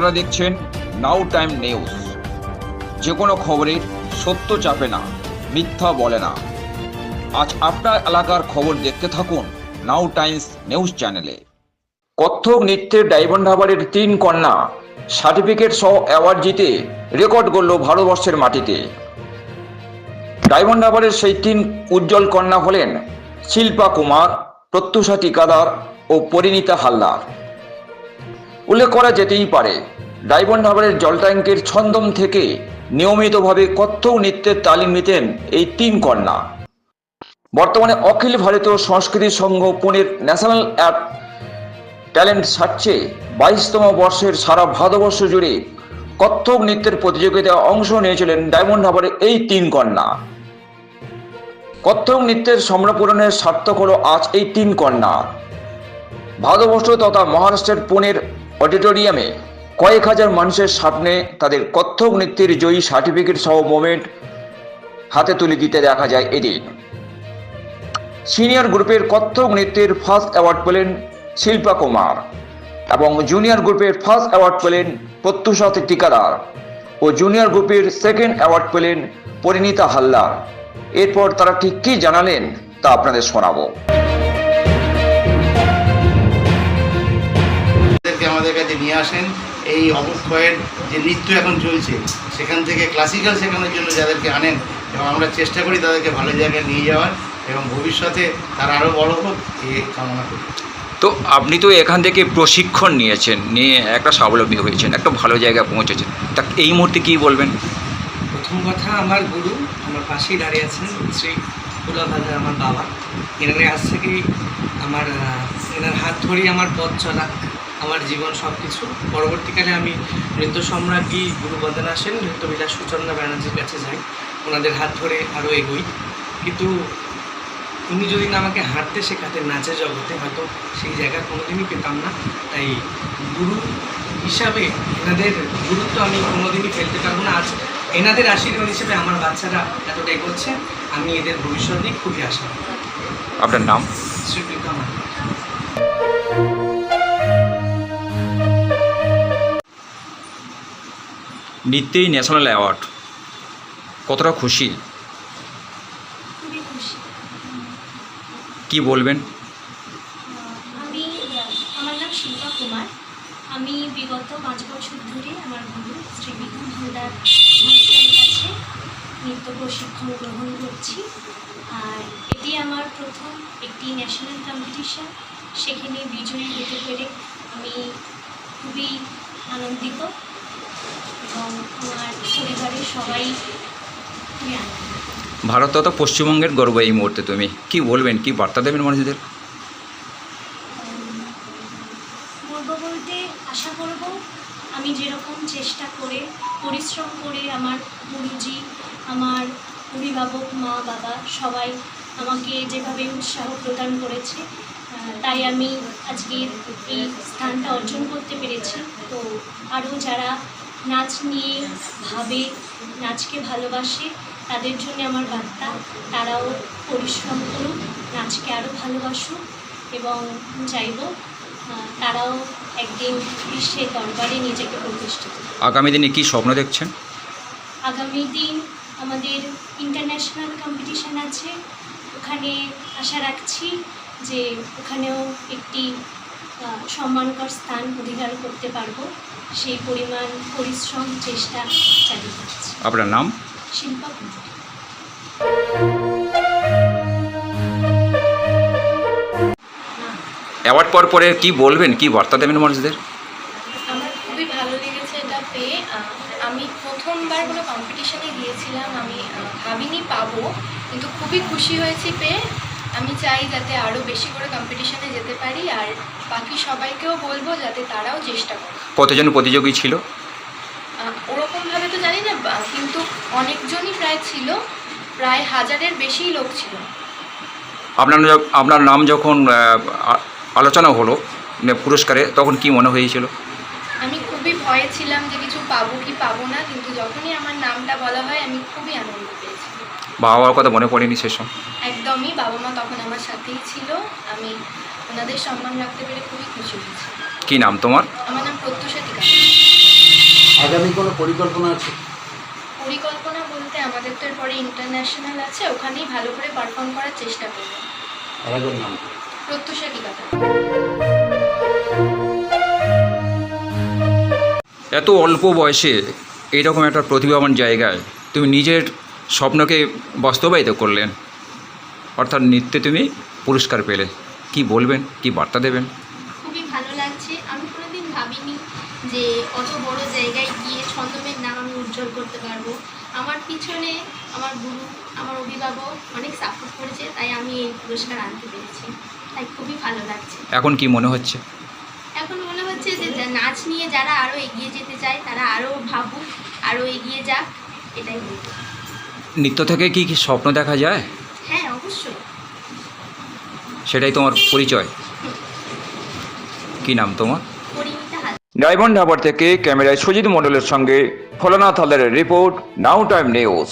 আপনারা দেখছেন নাও time news. যে কোনো খবরের সত্য চাপে না, মিথ্যা বলে না। আজ আপনার এলাকার খবর দেখতে থাকুন নাও টাইমস নিউজ চ্যানেলে। কত্থক নৃত্যের ডায়মন্ড হারবারের 3 কন্যা সার্টিফিকেট সহ অ্যাওয়ার্ড জিতে রেকর্ড গড়ল ভারতবর্ষের মাটিতে। ডায়মন্ড হারবারের সেই 3 উজ্জ্বল কন্যা হলেন শিল্পা কুমার, প্রত্যুষা টিকাদার ও পরিণীতা হালদার। উল্লেখ করা যেতেই পারে, ডায়মন্ড হারবারের জল ট্যাঙ্কের ছন্দম থেকে নিয়মিতভাবে কত্থক নৃত্যের তালিম নিতেন এই 3 কন্যা। বর্তমানে অখিল ভারতীয় সংস্কৃতি সংঘ পুনের ন্যাশনাল ট্যালেন্ট সার্চে 22তম বর্ষের সারা ভারতবর্ষ জুড়ে কত্থক নৃত্যের প্রতিযোগিতায় অংশ নিয়েছিলেন ডায়মন্ড হারবারের এই 3 কন্যা। কত্থক নৃত্যের সম্পূরণের সার্থক হলো আজ এই 3 কন্যা। ভারতবর্ষ তথা মহারাষ্ট্রের পুনের অডিটোরিয়ামে কয়েক হাজার মানুষের সামনে তাদের কত্থক নৃত্যের জয়ী সার্টিফিকেট সহ মোমেন্ট হাতে তুলে দিতে দেখা যায় এদিন। সিনিয়র গ্রুপের কত্থক নৃত্যের ফার্স্ট অ্যাওয়ার্ড পেলেন শিল্পা কুমার এবং জুনিয়র গ্রুপের ফার্স্ট অ্যাওয়ার্ড পেলেন প্রত্যুষা টিকাদার ও জুনিয়র গ্রুপের সেকেন্ড অ্যাওয়ার্ড পেলেন পরিণীতা হালদার। এরপর তারা ঠিক কী জানালেন তা আপনাদের শোনাবো। আমাদের কাছে নিয়ে আসেন এই অবক্ষয়ের যে নৃত্য এখন চলছে সেখান থেকে ক্লাসিক্যাল শেখানোর জন্য যাদেরকে আনেন, এবং আমরা চেষ্টা করি তাদেরকে ভালো জায়গায় নিয়ে যাওয়ার এবং ভবিষ্যতে তারা আরও বড় হোক এই কামনা করি। তো আপনি তো এখান থেকে প্রশিক্ষণ নিয়েছেন, নিয়ে একটা স্বাবলম্বী হয়েছেন, একটা ভালো জায়গায় পৌঁছেছেন, তা এই মুহূর্তে কী বলবেন? প্রথম কথা, আমার গুরু আমার পাশেই দাঁড়িয়ে আছেন শ্রী কুলাভাজা, আমার বাবা। এনার কাছ থেকেই এনার হাত ধরেই আমার পথ চলা, আমার জীবন সব কিছু। পরবর্তীকালে আমি নৃত্য সম্রাজ্ঞী গুরু বন্দনা সেন, নৃত্যবিলাস সুচন্দ্রা ব্যানার্জির কাছে যাই, ওনাদের হাত ধরে আরও এগোই। কিন্তু উনি যদি না আমাকে হাঁটতে শেখাতেন নাচের জগতে, হয়তো সেই জায়গা কোনোদিনই পেতাম না। তাই গুরু হিসাবে এনাদের গুরুত্ব আমি কোনোদিনই ফেলতে পারবো না। আজ এনাদের আশীর্বাদ হিসেবে আমার বাচ্চারা এতটা এগোচ্ছে, আমি এদের ভবিষ্যৎ নিয়ে খুবই আশা। আপনার নাম? শ্রীকৃষ্ণ। নৃত্যেই ন্যাশনাল অ্যাওয়ার্ড, কতটা খুশি? খুবই খুশি। কি বলবেন? আমার নাম শিল্পা কুমার। আমি বিগত 5 বছর ধরে আমার গুরু শ্রী বিক্রম হালদার মহাশয়ের কাছে নৃত্য প্রশিক্ষণ গ্রহণ করছি। আর এটি আমার প্রথম একটি ন্যাশনাল কম্পিটিশন, সেখানে বিজয়ী হতে পেরে আমি খুবই আনন্দিত এবং আমার পরিবারের সবাই খুবই আনন্দিত। ভারত তথা পশ্চিমবঙ্গের গর্ব এই মুহূর্তে, তুমি কি বলবেন, কি বার্তা দেবেন মানুষদের? বলবো বলতে আশা করব আমি যেরকম চেষ্টা করে পরিশ্রম করে আমার গুরুজি, আমার অভিভাবক, মা বাবা সবাই আমাকে যেভাবে উৎসাহ প্রদান করেছে, তাই আমি আজকের এই স্থানটা অর্জন করতে পেরেছি। তো আরও যারা নাচ নিয়ে ভাবে, নাচকে ভালোবাসে, তাদের জন্য আমার বার্তা, তারাও পরিশ্রম করুক, নাচকে আরও ভালোবাসুক এবং চাইব তারাও একদিন বিশ্বের দরবারে নিজেকে প্রতিষ্ঠিত। আগামী দিনে কি স্বপ্ন দেখছেন? আগামী দিন আমাদের ইন্টারন্যাশনাল কম্পিটিশান আছে, ওখানে আশা রাখছি যে ওখানেও একটি সম্মানকর স্থান অধিকার করতে পারবো। সেই পরিমাণ পরিশ্রম চেষ্টা চালিয়ে যাচ্ছি। আপনার নাম? শিল্পা কুমার। অ্যাওয়ার্ড পাওয়ার পরে কি বলবেন, কি বার্তা দেবেন মানুষদের? আমার খুবই ভালো লেগেছে এটা পেয়ে। আমি প্রথমবার কোনো কম্পিটিশানে গিয়েছিলাম, আমি ভাবিনি পাবো, কিন্তু খুবই খুশি হয়েছি পেয়ে। আমি চাই যাতে আরও বেশি করে কম্পিটিশানে যেতে পারি, আর বাকি সবাইকেও বলবো যাতে তারাও চেষ্টা করে। কতজন প্রতিযোগী ছিল? ওরকমভাবে তো জানি না, কিন্তু অনেকজনই প্রায় ছিল, প্রায় 1000-এর বেশিই লোক ছিল। আপনার নাম যখন আলোচনা হলো পুরস্কারে, তখন কি মনে হয়েছিল? আমি খুবই ভয়ে ছিলাম যে কিছু পাবো কি পাবো না, কিন্তু যখনই আমার নামটা বলা হয় আমি খুবই আনন্দ পেয়েছি। বাবা মার কথা মনে পড়েনি সেসব? একদমই, বাবা মা তখন আমার সাথেই ছিল। আমি ওনাদের সম্মান রাখতে পেরে খুবই খুশি হয়েছি। কি নাম তোমার? আমার নাম প্রত্যুষা টিকাদার। আগামী কোনো পরিকল্পনা আছে? পরিকল্পনা বলতে আমাদের তো এরপরে ইন্টারন্যাশনাল আছে, ওখানেই ভালো করে পারফর্ম করার চেষ্টা করবো। আরেকবার নাম কি? প্রত্যুষা টিকাদার। এত অল্প বয়সে এইরকম একটা প্রতিভাবান জায়গায় তুমি নিজের স্বপ্নকে বাস্তবায়িত করলেন, অর্থাৎ নৃত্যে তুমি পুরস্কার পেলে। কি বলবেন, কি বার্তা দেবেন? খুবই ভালো লাগছে। আমি কোনোদিন ভাবিনি যে অত বড় জায়গায় গিয়ে ছন্দমের নাম আমি উজ্জ্বল করতে পারবো। আমার পিছনে আমার গুরু, আমার অভিভাবক অনেক সাপোর্ট করেছে, তাই আমি এই পুরস্কার আনতে পেরেছি। তাই খুবই ভালো লাগছে। এখন কি মনে হচ্ছে? এখন মনে হচ্ছে যে নাচ নিয়ে যারা আরও এগিয়ে যেতে চায় তারা আরও ভাবুক, আরও এগিয়ে যাক, এটাই বলবো। নৃত্য থেকে কি কি স্বপ্ন দেখা যায়? হ্যাঁ, অবশ্যই। সেটাই তোমার পরিচয়। কি নাম তোমার? পরিণীতা হাল। ডায়মন্ড হারবার থেকে ক্যামেরায় সুজিত মণ্ডলের সঙ্গে ভোলানাথ হালদারের রিপোর্ট, নাও টাইম নিউজ।